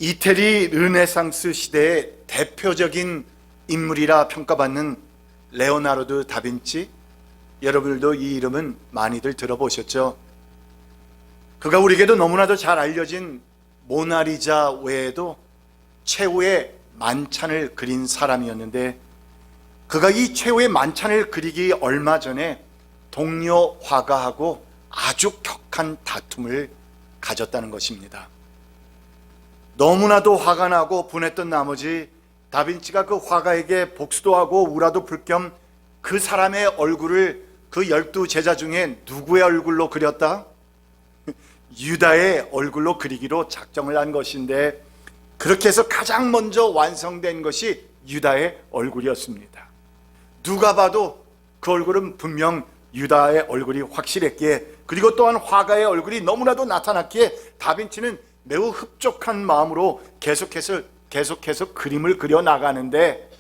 이태리 르네상스 시대의 대표적인 인물이라 평가받는 레오나르도 다빈치, 여러분들도 이 이름은 많이들 들어보셨죠? 그가 우리에게도 너무나도 잘 알려진 모나리자 외에도 최후의 만찬을 그린 사람이었는데, 그가 이 최후의 만찬을 그리기 얼마 전에 동료 화가하고 아주 격한 다툼을 가졌다는 것입니다. 너무나도 화가 나고 분했던 나머지 다빈치가 그 화가에게 복수도 하고 우라도 풀 겸 그 사람의 얼굴을 그 12제자 중에 누구의 얼굴로 그렸다? 유다의 얼굴로 그리기로 작정을 한 것인데, 그렇게 해서 가장 먼저 완성된 것이 유다의 얼굴이었습니다. 누가 봐도 그 얼굴은 분명 유다의 얼굴이 확실했기에, 그리고 또한 화가의 얼굴이 너무나도 나타났기에 다빈치는 매우 흡족한 마음으로 계속해서 그림을 그려 나가는데,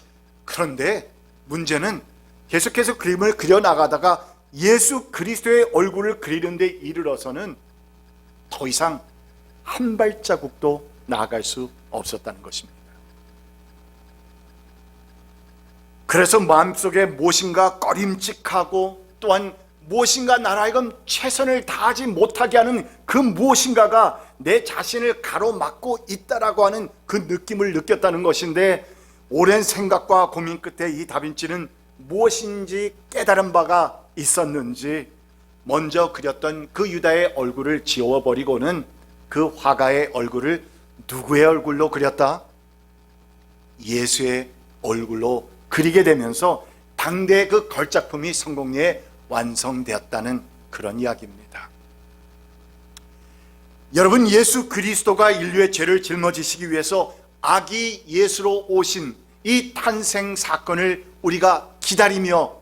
그런데 문제는 계속해서 그림을 그려 나가다가 예수 그리스도의 얼굴을 그리는데 이르러서는 더 이상 한 발자국도 나아갈 수 없었다는 것입니다. 그래서 마음속에 무엇인가 꺼림칙하고, 또한 무엇인가 나라하여금 최선을 다하지 못하게 하는 그 무엇인가가 내 자신을 가로막고 있다라고 하는 그 느낌을 느꼈다는 것인데, 오랜 생각과 고민 끝에 이 다빈치는 무엇인지 깨달은 바가 있었는지 먼저 그렸던 그 유다의 얼굴을 지워버리고는 그 화가의 얼굴을 누구의 얼굴로 그렸다? 예수의 얼굴로 그리게 되면서 당대의 그 걸작품이 성공리에 완성되었다는 그런 이야기입니다. 여러분, 예수 그리스도가 인류의 죄를 짊어지시기 위해서 아기 예수로 오신 이 탄생 사건을 우리가 기다리며,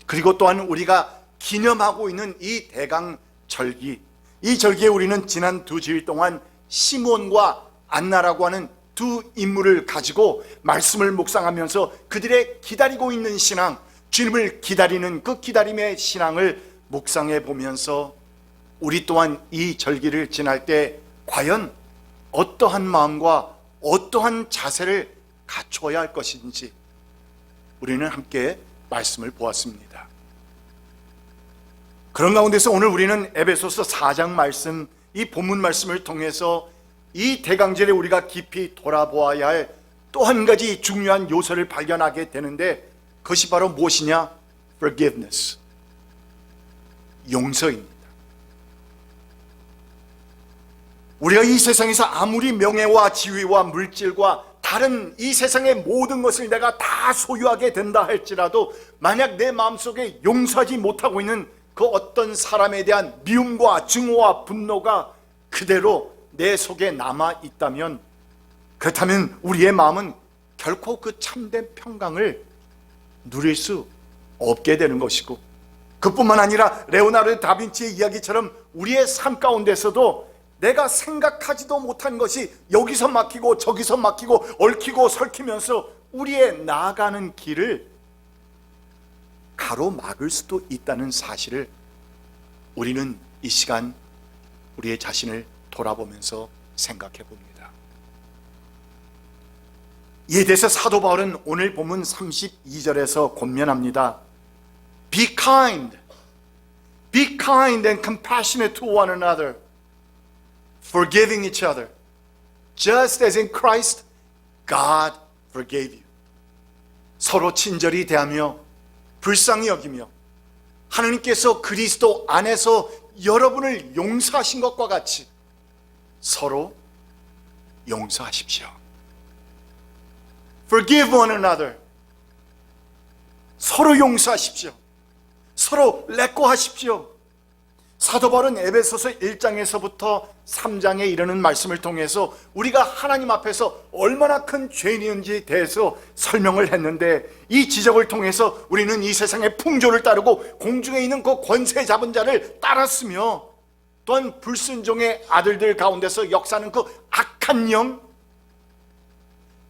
그리고 또한 우리가 기념하고 있는 이 대강절기, 이 절기에 우리는 지난 2주일 동안 시몬과 안나라고 하는 두 인물을 가지고 말씀을 묵상하면서 그들의 기다리고 있는 신앙, 주님을 기다리는 그 기다림의 신앙을 묵상해 보면서 우리 또한 이 절기를 지날 때 과연 어떠한 마음과 어떠한 자세를 갖추어야 할 것인지 우리는 함께 말씀을 보았습니다. 그런 가운데서 오늘 우리는 에베소서 4장 말씀, 이 본문 말씀을 통해서 이 대강절에 우리가 깊이 돌아보아야 할 또 한 가지 중요한 요소를 발견하게 되는데, 그것이 바로 무엇이냐? Forgiveness, 용서입니다. 우리가 이 세상에서 아무리 명예와 지위와 물질과 다른 이 세상의 모든 것을 내가 다 소유하게 된다 할지라도, 만약 내 마음속에 용서하지 못하고 있는 그 어떤 사람에 대한 미움과 증오와 분노가 그대로 내 속에 남아 있다면, 그렇다면 우리의 마음은 결코 그 참된 평강을 누릴 수 없게 되는 것이고, 그뿐만 아니라 레오나르도 다빈치의 이야기처럼 우리의 삶 가운데서도 내가 생각하지도 못한 것이 여기서 막히고 저기서 막히고 얽히고 설키면서 우리의 나아가는 길을 가로막을 수도 있다는 사실을 우리는 이 시간 우리의 자신을 돌아보면서 생각해 봅니다. 이에 대해서 사도 바울은 오늘 본문 32절에서 권면합니다. Be kind and compassionate to one another, forgiving each other, just as in Christ God forgave you. 서로 친절히 대하며 불쌍히 여기며 하나님께서 그리스도 안에서 여러분을 용서하신 것과 같이 서로 용서하십시오. Forgive one another. 서로 용서하십시오. 서로 레코하십시오. 사도 바울은 에베소서 1장에서부터 3장에 이르는 말씀을 통해서 우리가 하나님 앞에서 얼마나 큰 죄인인지 대해서 설명을 했는데, 이 지적을 통해서 우리는 이 세상의 풍조를 따르고 공중에 있는 그 권세 잡은 자를 따랐으며, 또한 불순종의 아들들 가운데서 역사하는 그 악한 영,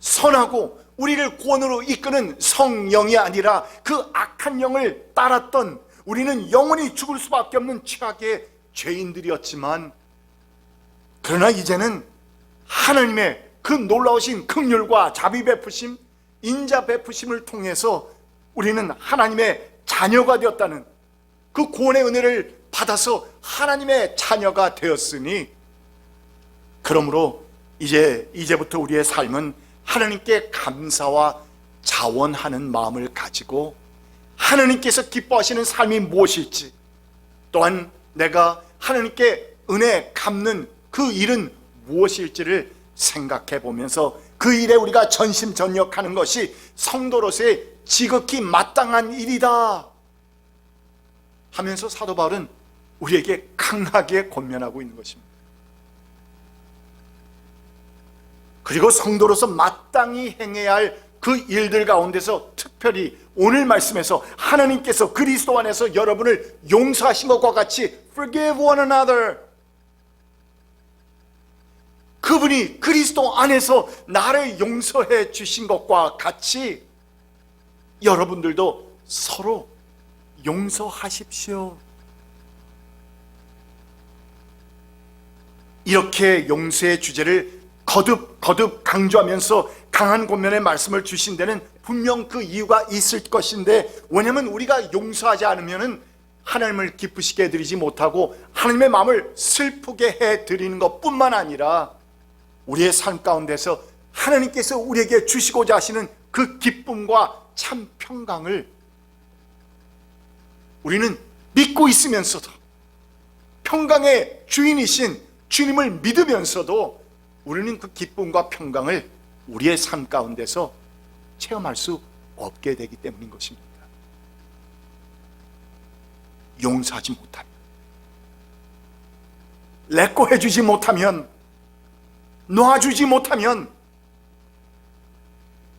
선하고 우리를 구원으로 이끄는 성령이 아니라 그 악한 영을 따랐던 우리는 영원히 죽을 수밖에 없는 최악의 죄인들이었지만, 그러나 이제는 하나님의 그 놀라우신 긍휼과 자비 베푸심, 인자 베푸심을 통해서 우리는 하나님의 자녀가 되었다는 그 구원의 은혜를 받아서 하나님의 자녀가 되었으니, 그러므로 이제부터 우리의 삶은 하나님께 감사와 자원하는 마음을 가지고 하나님께서 기뻐하시는 삶이 무엇일지, 또한 내가 하나님께 은혜 갚는 그 일은 무엇일지를 생각해 보면서 그 일에 우리가 전심전력하는 것이 성도로서의 지극히 마땅한 일이다 하면서 사도 바울은 우리에게 강하게 권면하고 있는 것입니다. 그리고 성도로서 마땅히 행해야 할 그 일들 가운데서 특별히 오늘 말씀에서 하나님께서 그리스도 안에서 여러분을 용서하신 것과 같이 Forgive one another, 그분이 그리스도 안에서 나를 용서해 주신 것과 같이 여러분들도 서로 용서하십시오. 이렇게 용서의 주제를 거듭 강조하면서 강한 권면의 말씀을 주신 데는 분명 그 이유가 있을 것인데, 왜냐하면 우리가 용서하지 않으면 하나님을 기쁘시게 해드리지 못하고 하나님의 마음을 슬프게 해드리는 것뿐만 아니라 우리의 삶 가운데서 하나님께서 우리에게 주시고자 하시는 그 기쁨과 참 평강을 우리는 믿고 있으면서도, 평강의 주인이신 주님을 믿으면서도 우리는 그 기쁨과 평강을 우리의 삶 가운데서 체험할 수 없게 되기 때문인 것입니다. 용서하지 못하면, 레꼬해주지 못하면, 놔주지 못하면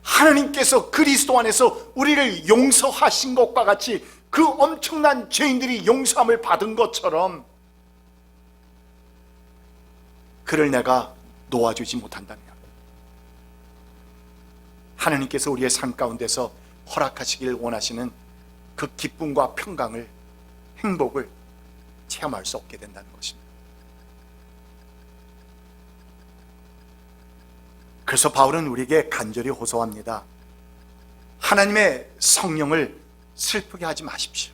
하나님께서 그리스도 안에서 우리를 용서하신 것과 같이 그 엄청난 죄인들이 용서함을 받은 것처럼 그를 내가 놓아주지 못한다면 하나님께서 우리의 삶 가운데서 허락하시길 원하시는 그 기쁨과 평강을, 행복을 체험할 수 없게 된다는 것입니다. 그래서 바울은 우리에게 간절히 호소합니다. 하나님의 성령을 슬프게 하지 마십시오.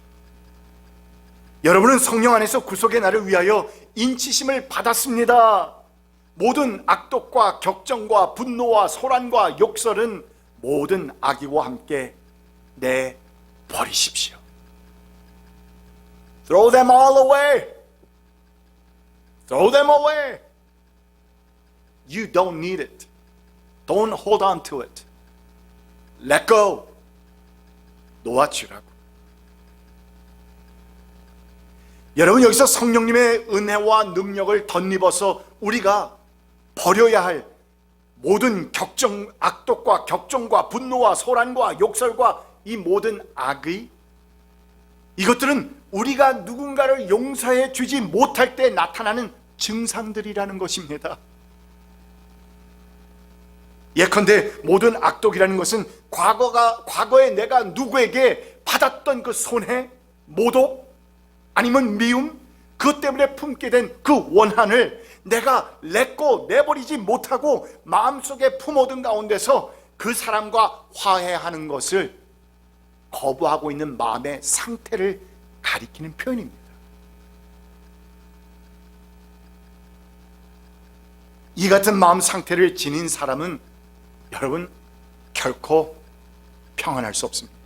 여러분은 성령 안에서 구속의 날을 위하여 인치심을 받았습니다. 모든 악독과 격정과 분노와 소란과 욕설은 모든 악의와 함께 내버리십시오. Throw them all away. Throw them away. You don't need it. Don't hold on to it. Let go. 놓아주라고. 여러분, 여기서 성령님의 은혜와 능력을 덧입어서 우리가 버려야 할 모든 악독과 격정과 분노와 소란과 욕설과 이 모든 악의, 이것들은 우리가 누군가를 용서해 주지 못할 때 나타나는 증상들이라는 것입니다. 예컨대 모든 악독이라는 것은 과거에 내가 누구에게 받았던 그 손해, 모독, 아니면 미움, 그것 때문에 품게 된 그 원한을 내가 내버리지 못하고 마음속에 품어둔 가운데서 그 사람과 화해하는 것을 거부하고 있는 마음의 상태를 가리키는 표현입니다. 이 같은 마음 상태를 지닌 사람은 여러분 결코 평안할 수 없습니다.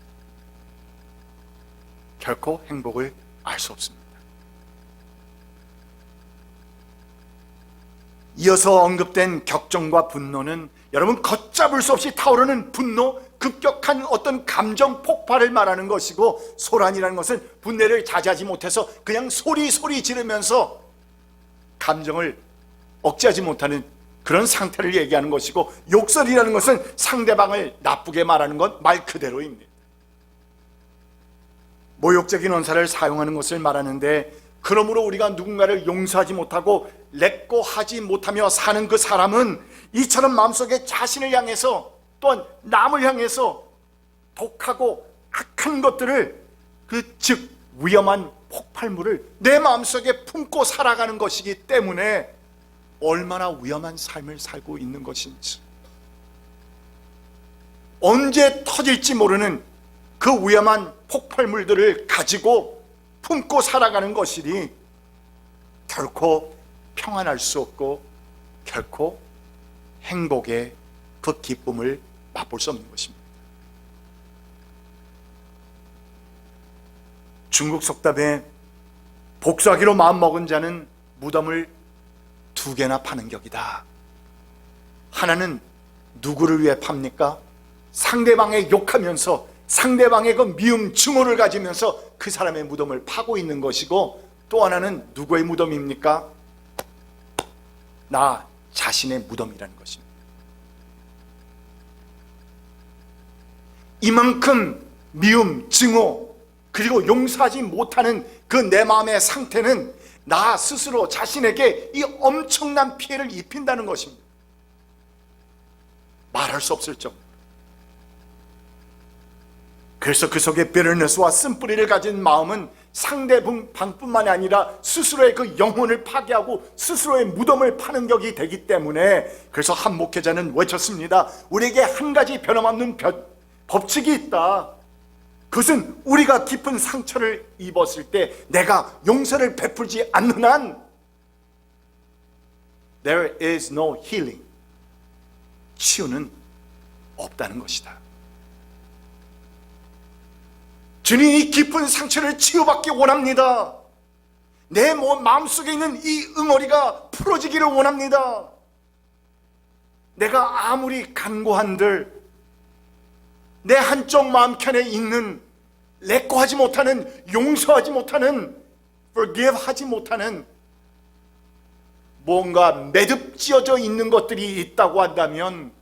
결코 행복을 알 수 없습니다. 이어서 언급된 격정과 분노는 여러분 걷잡을 수 없이 타오르는 분노, 급격한 어떤 감정 폭발을 말하는 것이고, 소란이라는 것은 분내를 자제하지 못해서 그냥 소리 지르면서 감정을 억제하지 못하는 그런 상태를 얘기하는 것이고, 욕설이라는 것은 상대방을 나쁘게 말하는 것 말 그대로입니다. 모욕적인 언사를 사용하는 것을 말하는데, 그러므로 우리가 누군가를 용서하지 못하고 렛고하지 못하며 사는 그 사람은 이처럼 마음속에 자신을 향해서 또한 남을 향해서 독하고 악한 것들을, 즉 위험한 폭발물을 내 마음속에 품고 살아가는 것이기 때문에 얼마나 위험한 삶을 살고 있는 것인지, 언제 터질지 모르는 그 위험한 폭발물들을 가지고 품고 살아가는 것이니 결코 평안할 수 없고 결코 행복의 그 기쁨을 맛볼 수 없는 것입니다. 중국 속담에 복수하기로 마음먹은 자는 무덤을 2개나 파는 격이다. 하나는 누구를 위해 팝니까? 상대방의 욕하면서 상대방의 그 미움 증오를 가지면서 그 사람의 무덤을 파고 있는 것이고, 또 하나는 누구의 무덤입니까? 나 자신의 무덤이라는 것입니다. 이만큼 미움, 증오, 그리고 용서하지 못하는 그 내 마음의 상태는 나 스스로 자신에게 이 엄청난 피해를 입힌다는 것입니다. 말할 수 없을 정도. 그래서 그 속에 비tterness와 쓴뿌리를 가진 마음은 상대방뿐만이 아니라 스스로의 그 영혼을 파괴하고 스스로의 무덤을 파는 격이 되기 때문에, 그래서 한 목회자는 외쳤습니다. 우리에게 한 가지 변함없는 법칙이 있다. 그것은 우리가 깊은 상처를 입었을 때 내가 용서를 베풀지 않는 한 There is no healing. 치유는 없다는 것이다. 주님이 깊은 상처를 치유받기 원합니다. 내 마음속에 있는 이 응어리가 풀어지기를 원합니다. 내가 아무리 간구한들 내 한쪽 마음편에 있는 레코하지 못하는, 용서하지 못하는, forgive 하지 못하는 뭔가 매듭지어져 있는 것들이 있다고 한다면,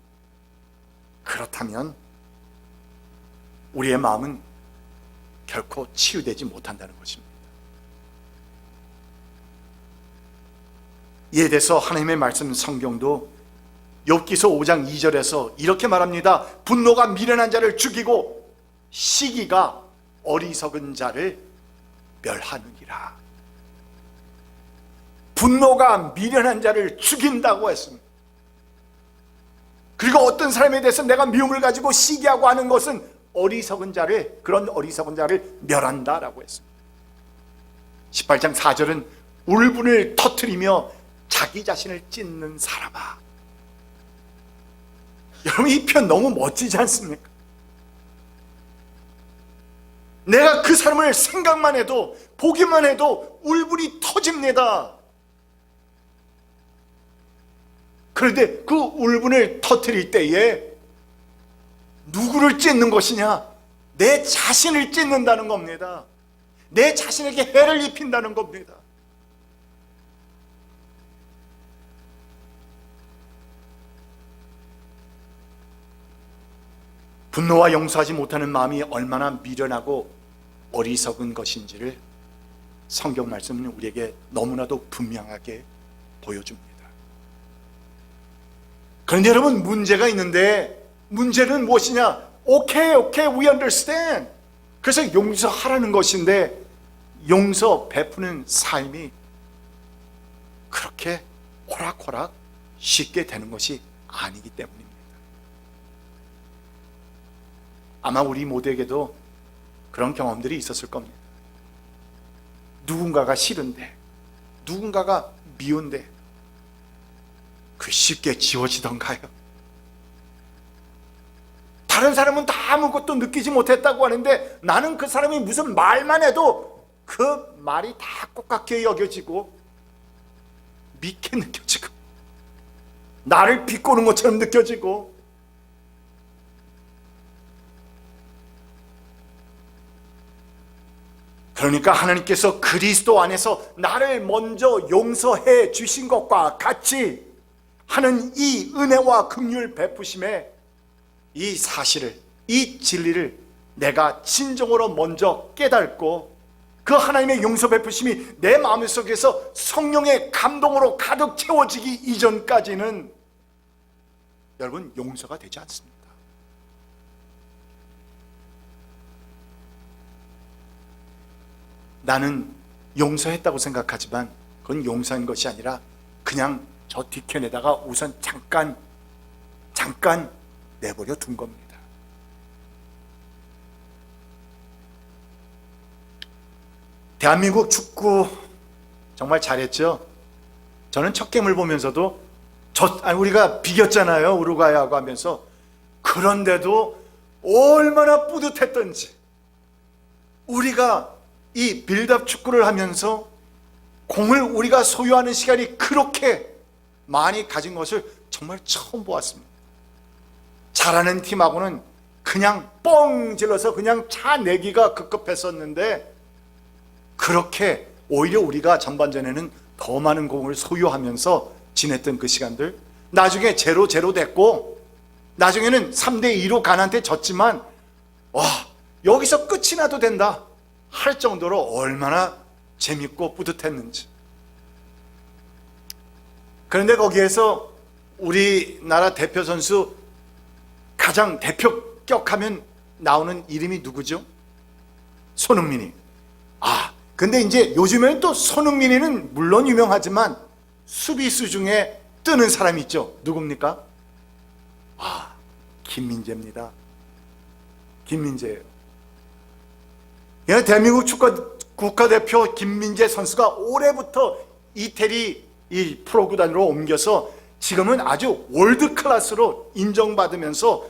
그렇다면 우리의 마음은 결코 치유되지 못한다는 것입니다. 이에 대해서 하나님의 말씀 성경도 욥기서 5장 2절에서 이렇게 말합니다. 분노가 미련한 자를 죽이고 시기가 어리석은 자를 멸하느니라. 분노가 미련한 자를 죽인다고 했습니다. 그리고 어떤 사람에 대해서 내가 미움을 가지고 시기하고 하는 것은 어리석은 자를, 그런 어리석은 자를 멸한다라고 했습니다. 18장 4절은 울분을 터뜨리며 자기 자신을 찢는 사람아. 여러분, 이 편 너무 멋지지 않습니까? 내가 그 사람을 생각만 해도, 보기만 해도 울분이 터집니다. 그런데 그 울분을 터뜨릴 때에 누구를 찢는 것이냐? 내 자신을 찢는다는 겁니다. 내 자신에게 해를 입힌다는 겁니다. 분노와 용서하지 못하는 마음이 얼마나 미련하고 어리석은 것인지를 성경 말씀은 우리에게 너무나도 분명하게 보여줍니다. 그런데 여러분, 문제가 있는데, 문제는 무엇이냐? 오케이, we understand. 그래서 용서하라는 것인데, 용서 베푸는 삶이 그렇게 호락호락 쉽게 되는 것이 아니기 때문입니다. 아마 우리 모두에게도 그런 경험들이 있었을 겁니다. 누군가가 싫은데, 누군가가 미운데 그 쉽게 지워지던가요? 다른 사람은 다 아무것도 느끼지 못했다고 하는데 나는 그 사람이 무슨 말만 해도 그 말이 다 똑같게 여겨지고 믿게 느껴지고 나를 비꼬는 것처럼 느껴지고, 그러니까 하나님께서 그리스도 안에서 나를 먼저 용서해 주신 것과 같이 하는 이 은혜와 긍휼 베푸심에 이 사실을, 이 진리를 내가 진정으로 먼저 깨닫고 그 하나님의 용서 베푸심이 내 마음속에서 성령의 감동으로 가득 채워지기 이전까지는 여러분, 용서가 되지 않습니다. 나는 용서했다고 생각하지만 그건 용서한 것이 아니라 그냥 저 뒤편에다가 우선 잠깐 내버려 둔 겁니다. 대한민국 축구 정말 잘했죠. 저는 첫 게임을 보면서도 우리가 비겼잖아요, 우루과이하고 하면서. 그런데도 얼마나 뿌듯했던지, 우리가 이 빌드업 축구를 하면서 공을 우리가 소유하는 시간이 그렇게 많이 가진 것을 정말 처음 보았습니다. 잘하는 팀하고는 그냥 뻥 질러서 그냥 차내기가 급급했었는데, 그렇게 오히려 우리가 전반전에는 더 많은 공을 소유하면서 지냈던 그 시간들, 나중에 0-0 됐고 나중에는 3-2로 가나한테 졌지만, 와, 여기서 끝이 나도 된다 할 정도로 얼마나 재밌고 뿌듯했는지. 그런데 거기에서 우리나라 대표 선수 가장 대표격하면 나오는 이름이 누구죠? 손흥민이. 근데 이제 요즘에는 또 손흥민이는 물론 유명하지만 수비수 중에 뜨는 사람이 있죠. 누굽니까? 김민재입니다. 김민재예요. 대한민국 축구 국가대표 김민재 선수가 올해부터 이태리 이 프로 구단으로 옮겨서 지금은 아주 월드 클래스로 인정받으면서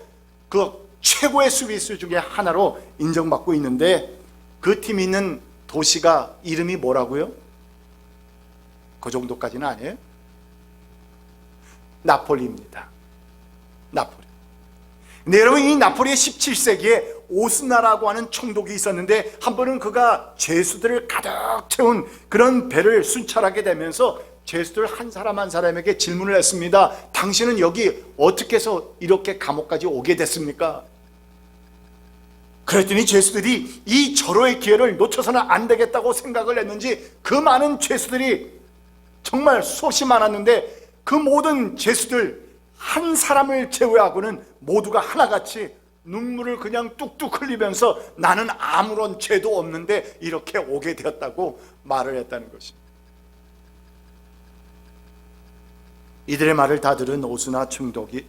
그 최고의 수비수 중에 하나로 인정받고 있는데, 그 팀이 있는 도시가 이름이 뭐라고요? 그 정도까지는 아니에요? 나폴리입니다. 나폴리. 근데 여러분, 이 나폴리의 17세기에 오스나라고 하는 총독이 있었는데, 한 번은 그가 죄수들을 가득 채운 그런 배를 순찰하게 되면서 죄수들 한 사람 한 사람에게 질문을 했습니다. 당신은 여기 어떻게 해서 이렇게 감옥까지 오게 됐습니까? 그랬더니 죄수들이 이 절호의 기회를 놓쳐서는 안 되겠다고 생각을 했는지, 그 많은 죄수들이 정말 수없이 많았는데, 그 모든 죄수들 한 사람을 제외하고는 모두가 하나같이 눈물을 그냥 뚝뚝 흘리면서 나는 아무런 죄도 없는데 이렇게 오게 되었다고 말을 했다는 것입니다. 이들의 말을 다 들은 오스나 총독이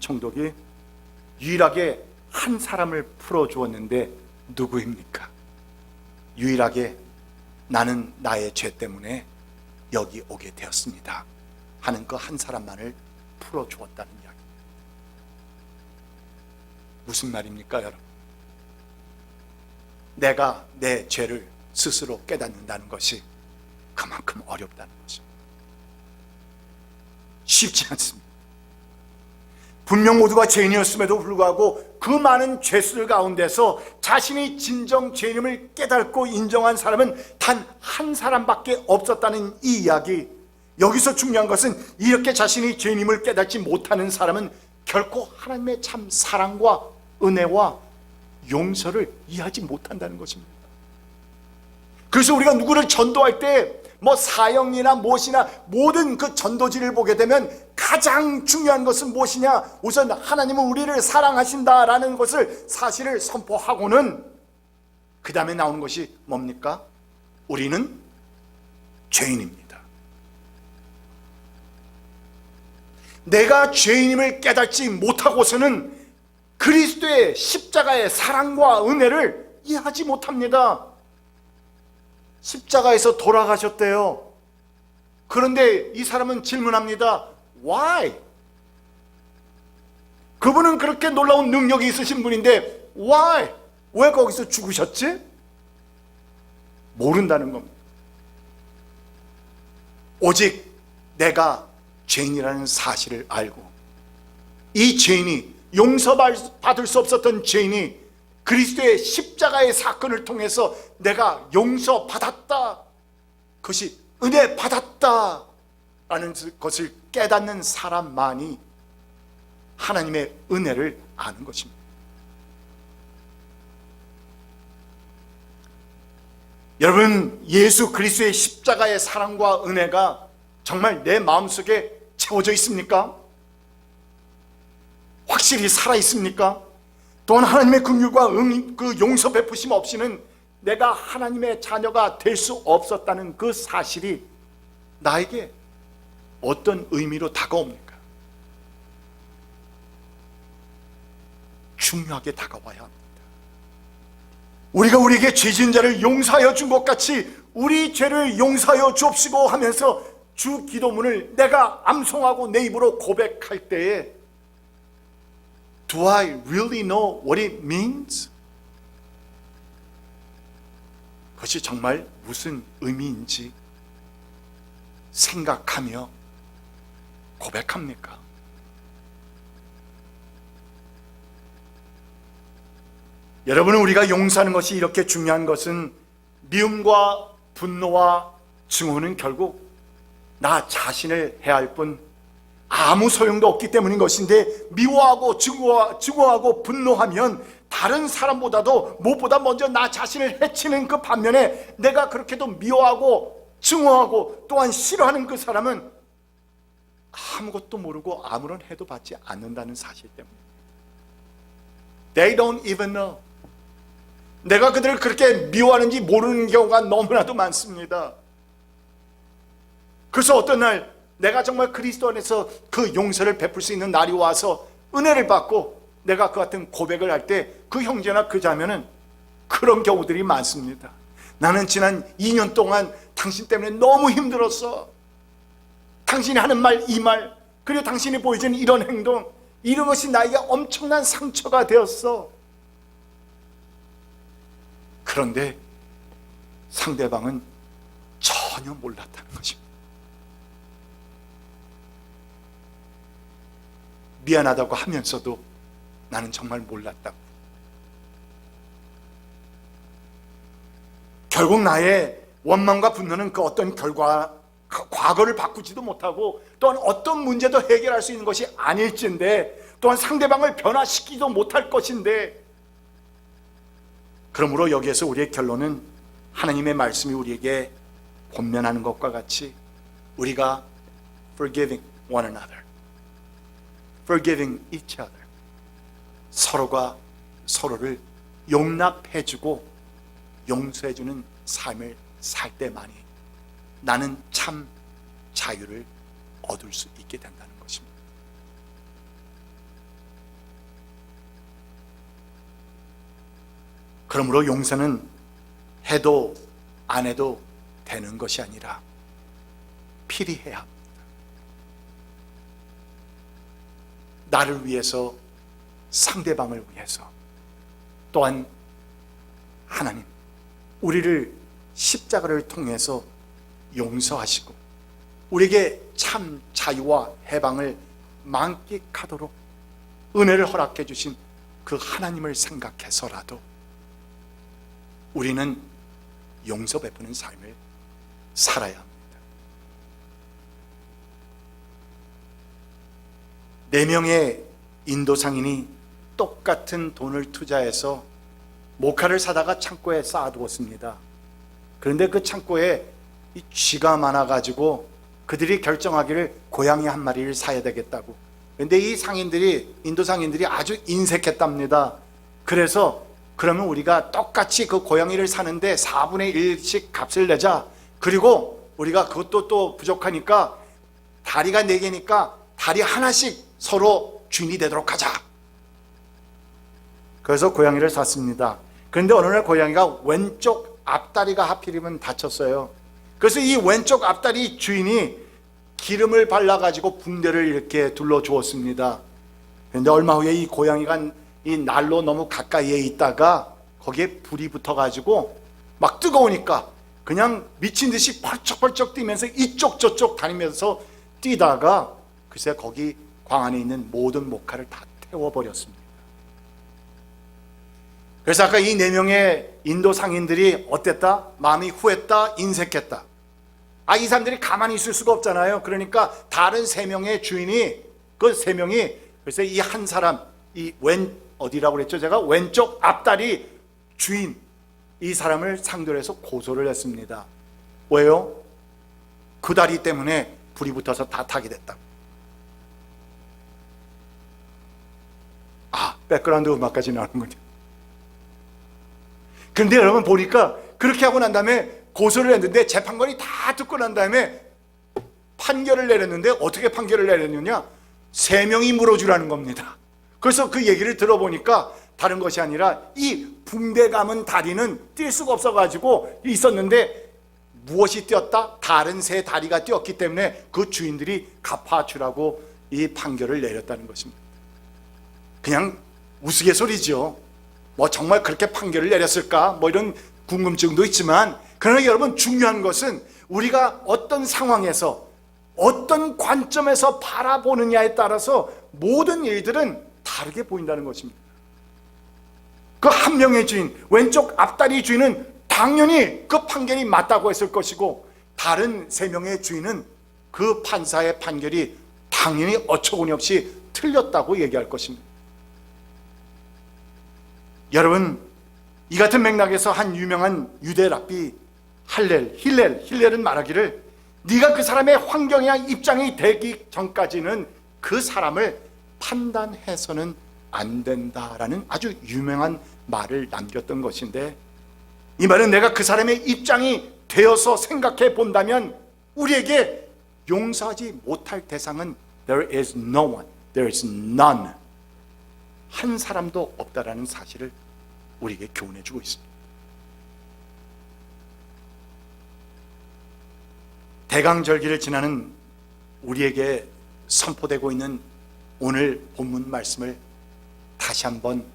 유일하게 한 사람을 풀어주었는데 누구입니까? 유일하게 나는 나의 죄 때문에 여기 오게 되었습니다 하는 그 한 사람만을 풀어주었다는 이야기. 무슨 말입니까, 여러분? 내가 내 죄를 스스로 깨닫는다는 것이 그만큼 어렵다는 것입니다. 쉽지 않습니다. 분명 모두가 죄인이었음에도 불구하고 그 많은 죄수들 가운데서 자신이 진정 죄인임을 깨닫고 인정한 사람은 단 한 사람밖에 없었다는 이 이야기. 여기서 중요한 것은 이렇게 자신이 죄인임을 깨닫지 못하는 사람은 결코 하나님의 참 사랑과 은혜와 용서를 이해하지 못한다는 것입니다. 그래서 우리가 누구를 전도할 때 사형이나 무엇이나 모든 그 전도지를 보게 되면 가장 중요한 것은 무엇이냐? 우선 하나님은 우리를 사랑하신다라는 것을 사실을 선포하고는 그 다음에 나오는 것이 뭡니까? 우리는 죄인입니다. 내가 죄인임을 깨닫지 못하고서는 그리스도의 십자가의 사랑과 은혜를 이해하지 못합니다. 십자가에서 돌아가셨대요. 그런데 이 사람은 질문합니다. Why? 그분은 그렇게 놀라운 능력이 있으신 분인데 Why? 왜 거기서 죽으셨지? 모른다는 겁니다. 오직 내가 죄인이라는 사실을 알고, 이 죄인이 용서받을 수 없었던 죄인이 그리스도의 십자가의 사건을 통해서 내가 용서받았다, 그것이 은혜 받았다 라는 것을 깨닫는 사람만이 하나님의 은혜를 아는 것입니다. 여러분, 예수 그리스도의 십자가의 사랑과 은혜가 정말 내 마음속에 채워져 있습니까? 확실히 살아있습니까? 또한 하나님의 긍휼과 그 용서 베푸심 없이는 내가 하나님의 자녀가 될 수 없었다는 그 사실이 나에게 어떤 의미로 다가옵니까? 중요하게 다가와야 합니다. 우리가 우리에게 죄 지은 자를 용서하여 준 것 같이 우리 죄를 용서하여 주옵시고 하면서 주 기도문을 내가 암송하고 내 입으로 고백할 때에 Do I really know what it means? 그것이 정말 무슨 의미인지 생각하며 고백합니까? 여러분은 우리가 용서하는 것이 이렇게 중요한 것은 미움과 분노와 증오는 결국 나 자신을 해야 할 뿐 아무 소용도 없기 때문인 것인데, 미워하고 증오하고 분노하면 다른 사람보다도 무엇보다 먼저 나 자신을 해치는 그 반면에 내가 그렇게도 미워하고 증오하고 또한 싫어하는 그 사람은 아무것도 모르고 아무런 해도 받지 않는다는 사실 때문에 They don't even know. 내가 그들을 그렇게 미워하는지 모르는 경우가 너무나도 많습니다. 그래서 어떤 날 내가 정말 그리스도 안에서 그 용서를 베풀 수 있는 날이 와서 은혜를 받고 내가 그 같은 고백을 할 때 그 형제나 그 자매는 그런 경우들이 많습니다. 나는 지난 2년 동안 당신 때문에 너무 힘들었어. 당신이 하는 말, 이 말, 그리고 당신이 보여주는 이런 행동, 이런 것이 나에게 엄청난 상처가 되었어. 그런데 상대방은 전혀 몰랐다는 것입니다. 미안하다고 하면서도 나는 정말 몰랐다고. 결국 나의 원망과 분노는 그 어떤 과거를 바꾸지도 못하고 또한 어떤 문제도 해결할 수 있는 것이 아닐진데, 또한 상대방을 변화시키지도 못할 것인데, 그러므로 여기에서 우리의 결론은 하나님의 말씀이 우리에게 권면하는 것과 같이 우리가 forgiving one another, forgiving each other, 서로가 서로를 용납해주고 용서해주는 삶을 살 때만이 나는 참 자유를 얻을 수 있게 된다는 것입니다. 그러므로 용서는 해도 안 해도 되는 것이 아니라 필히 해야 합니다. 나를 위해서, 상대방을 위해서, 또한 하나님 우리를 십자가를 통해서 용서하시고 우리에게 참 자유와 해방을 만끽하도록 은혜를 허락해 주신 그 하나님을 생각해서라도 우리는 용서 베푸는 삶을 살아야 합니다. 4명의 인도 상인이 똑같은 돈을 투자해서 모카를 사다가 창고에 쌓아두었습니다. 그런데 그 창고에 이 쥐가 많아가지고 그들이 결정하기를 고양이 한 마리를 사야 되겠다고. 그런데 이 상인들이, 인도 상인들이 아주 인색했답니다. 그래서 그러면 우리가 똑같이 그 고양이를 사는데 4분의 1씩 값을 내자. 그리고 우리가 그것도 또 부족하니까 다리가 4개니까 다리 하나씩 서로 주인이 되도록 하자. 그래서 고양이를 샀습니다. 그런데 어느 날 고양이가 왼쪽 앞다리가 하필이면 다쳤어요. 그래서 이 왼쪽 앞다리 주인이 기름을 발라가지고 붕대를 이렇게 둘러주었습니다. 그런데 얼마 후에 이 고양이가 이 난로 너무 가까이에 있다가 거기에 불이 붙어가지고 막 뜨거우니까 그냥 미친 듯이 펄쩍펄쩍 뛰면서 이쪽 저쪽 다니면서 뛰다가 글쎄 거기 광 안에 있는 모든 목화를 다 태워버렸습니다. 그래서 아까 이 4명의 인도 상인들이 어땠다? 마음이 후했다? 인색했다? 이 사람들이 가만히 있을 수가 없잖아요. 그러니까 다른 3명의 주인이, 그 3명이 그래서 이 한 사람, 이 어디라고 그랬죠? 제가 왼쪽 앞다리 주인, 이 사람을 상대로 해서 고소를 했습니다. 왜요? 그 다리 때문에 불이 붙어서 다 타게 됐다. 백그라운드 음악까지 나오는군요. 그런데 여러분 보니까 그렇게 하고 난 다음에 고소를 했는데 재판관이 다 듣고 난 다음에 판결을 내렸는데 어떻게 판결을 내렸느냐? 3명이 물어주라는 겁니다. 그래서 그 얘기를 들어보니까 다른 것이 아니라 이 붕대 감은 다리는 뛸 수가 없어가지고 있었는데 무엇이 뛰었다? 다른 3 다리가 뛰었기 때문에 그 주인들이 갚아주라고 이 판결을 내렸다는 것입니다. 그냥 우스갯소리죠. 뭐 정말 그렇게 판결을 내렸을까? 뭐 이런 궁금증도 있지만, 그러나 여러분, 중요한 것은 우리가 어떤 상황에서 어떤 관점에서 바라보느냐에 따라서 모든 일들은 다르게 보인다는 것입니다. 그 한 명의 주인, 왼쪽 앞다리 주인은 당연히 그 판결이 맞다고 했을 것이고, 다른 3명의 주인은 그 판사의 판결이 당연히 어처구니 없이 틀렸다고 얘기할 것입니다. 여러분, 이 같은 맥락에서 한 유명한 유대 랍비 힐렐은 말하기를, 네가 그 사람의 환경이나 입장이 되기 전까지는 그 사람을 판단해서는 안 된다라는 아주 유명한 말을 남겼던 것인데, 이 말은 내가 그 사람의 입장이 되어서 생각해 본다면 우리에게 용서하지 못할 대상은 there is no one, there is none, 한 사람도 없다라는 사실을 우리에게 교훈해 주고 있습니다. 대강절기를 지나는 우리에게 선포되고 있는 오늘 본문 말씀을 다시 한번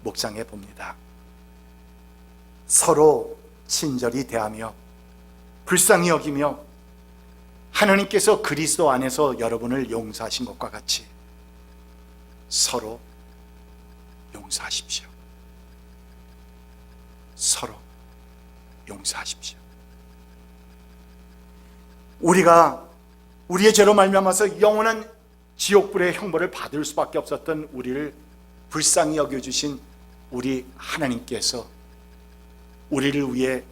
묵상해 봅니다. 서로 친절히 대하며 불쌍히 여기며 하나님께서 그리스도 안에서 여러분을 용서하신 것과 같이 서로 용서하십시오. 서로 용서하십시오. 우리가 우리의 죄로 말미암아서 영원한 지옥불의 형벌을 받을 수밖에 없었던 우리를 불쌍히 여겨주신 우리 하나님께서 우리를 위해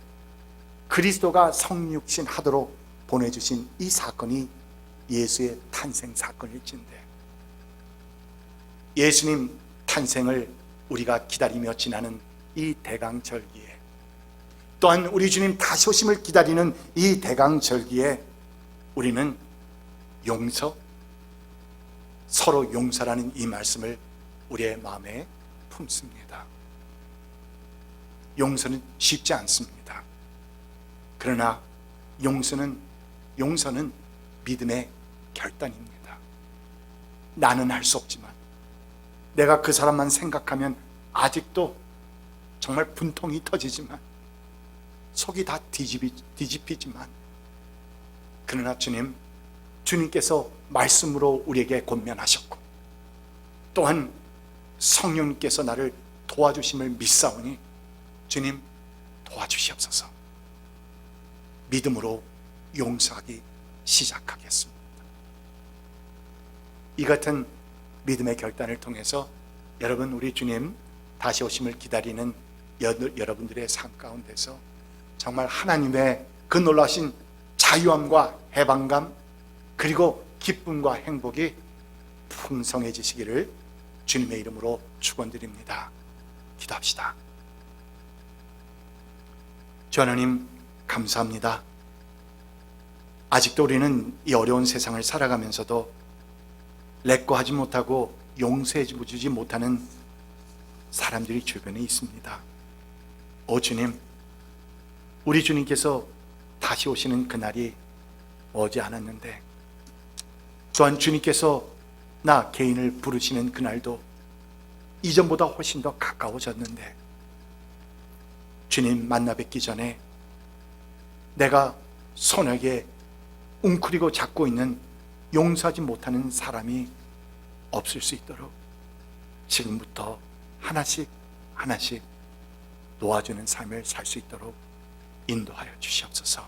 그리스도가 성육신 하도록 보내주신 이 사건이 예수의 탄생 사건일진데, 예수님 탄생을 우리가 기다리며 지나는 이 대강절기에, 또한 우리 주님 다시 오심을 기다리는 이 대강절기에 우리는 서로 용서라는 이 말씀을 우리의 마음에 품습니다. 용서는 쉽지 않습니다. 그러나 용서는 믿음의 결단입니다. 나는 할 수 없지만, 내가 그 사람만 생각하면 아직도 정말 분통이 터지지만, 속이 다 뒤집히지만, 그러나 주님께서 말씀으로 우리에게 권면하셨고, 또한 성령님께서 나를 도와주심을 믿사오니 주님 도와주시옵소서. 믿음으로 용서하기 시작하겠습니다. 이 같은 믿음의 결단을 통해서 여러분, 우리 주님 다시 오심을 기다리는 여러분들의 삶 가운데서 정말 하나님의 그 놀라신 자유함과 해방감, 그리고 기쁨과 행복이 풍성해지시기를 주님의 이름으로 축원드립니다. 기도합시다. 주 하나님, 감사합니다. 아직도 우리는 이 어려운 세상을 살아가면서도 렛고하지 못하고 용서해주지 못하는 사람들이 주변에 있습니다. 오 주님, 우리 주님께서 다시 오시는 그날이 머지 않았는데, 또한 주님께서 나 개인을 부르시는 그날도 이전보다 훨씬 더 가까워졌는데, 주님 만나 뵙기 전에 내가 손에게 웅크리고 잡고 있는 용서하지 못하는 사람이 없을 수 있도록 지금부터 하나씩 놓아주는 삶을 살 수 있도록 인도하여 주시옵소서.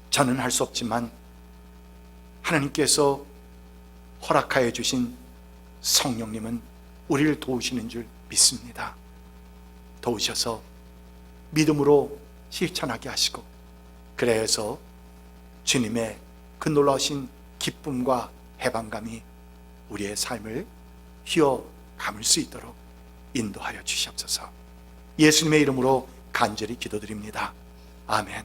저는 할 수 없지만 하나님께서 허락하여 주신 성령님은 우리를 도우시는 줄 믿습니다. 도우셔서 믿음으로 실천하게 하시고, 그래서 주님의 그 놀라우신 기쁨과 해방감이 우리의 삶을 휘어 감을 수 있도록 인도하여 주시옵소서. 예수님의 이름으로 간절히 기도드립니다. 아멘.